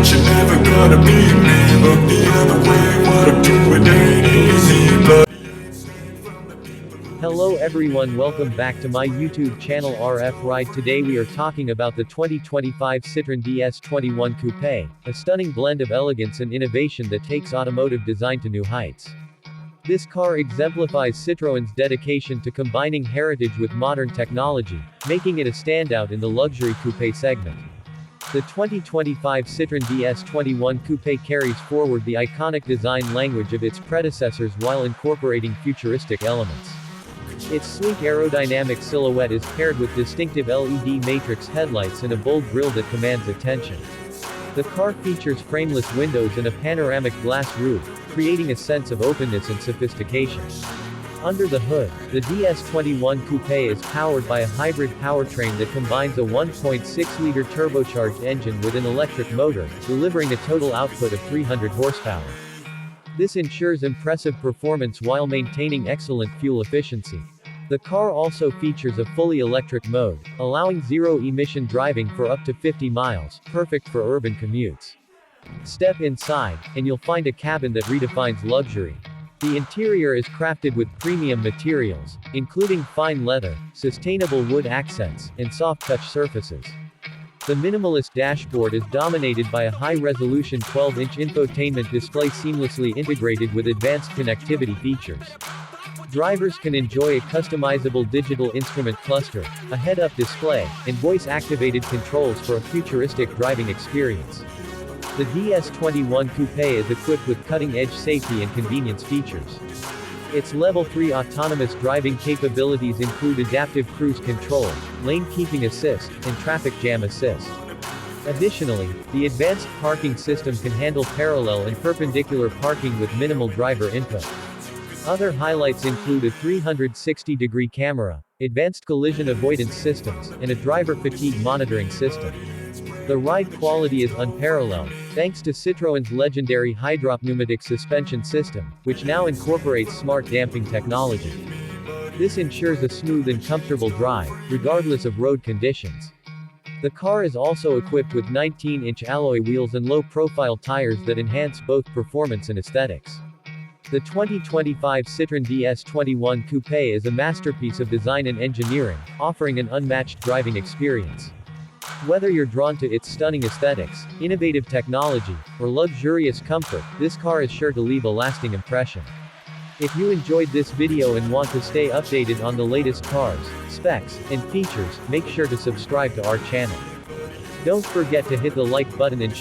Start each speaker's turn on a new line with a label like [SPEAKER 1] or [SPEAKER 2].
[SPEAKER 1] but you're never gonna beat me. Look the other way, what I'm doing ain't easy, but
[SPEAKER 2] Hello everyone, welcome back to my YouTube channel RF Ride. Today we are talking about the 2025 Citroen DS21 Coupe A, a stunning blend of elegance and innovation that takes automotive design to new heights. This car exemplifies Citroen's dedication to combining heritage with modern technology, making it a standout in the luxury coupe segment. The 2025 Citroen DS21 Coupe A carries forward the iconic design language of its predecessors while incorporating futuristic elements. Its sleek aerodynamic silhouette is paired with distinctive LED matrix headlights and a bold grille that commands attention. The car features frameless windows and a panoramic glass roof, creating a sense of openness and sophistication. Under the hood, the DS21 Coupe is powered by a hybrid powertrain that combines a 1.6-liter turbocharged engine with an electric motor, delivering a total output of 300 horsepower. This ensures impressive performance while maintaining excellent fuel efficiency. The car also features a fully electric mode, allowing zero-emission driving for up to 50 miles, perfect for urban commutes. Step inside, and you'll find a cabin that redefines luxury. The interior is crafted with premium materials, including fine leather, sustainable wood accents, and soft-touch surfaces. The minimalist dashboard is dominated by a high-resolution 12-inch infotainment display seamlessly integrated with advanced connectivity features. Drivers can enjoy a customizable digital instrument cluster, a head-up display, and voice-activated controls for a futuristic driving experience. The DS21 Coupe is equipped with cutting-edge safety and convenience features. Its Level 3 autonomous driving capabilities include adaptive cruise control, lane keeping assist, and traffic jam assist. Additionally, the advanced parking system can handle parallel and perpendicular parking with minimal driver input. Other highlights include a 360-degree camera, advanced collision avoidance systems, and a driver fatigue monitoring system. The ride quality is unparalleled, thanks to Citroen's legendary hydropneumatic suspension system, which now incorporates smart damping technology. This ensures a smooth and comfortable drive, regardless of road conditions. The car is also equipped with 19-inch alloy wheels and low-profile tires that enhance both performance and aesthetics. The 2025 Citroen DS21 Coupe is a masterpiece of design and engineering, offering an unmatched driving experience. Whether you're drawn to its stunning aesthetics, innovative technology, or luxurious comfort, this car is sure to leave a lasting impression. If you enjoyed this video and want to stay updated on the latest cars, specs, and features, make sure to subscribe to our channel. Don't forget to hit the like button and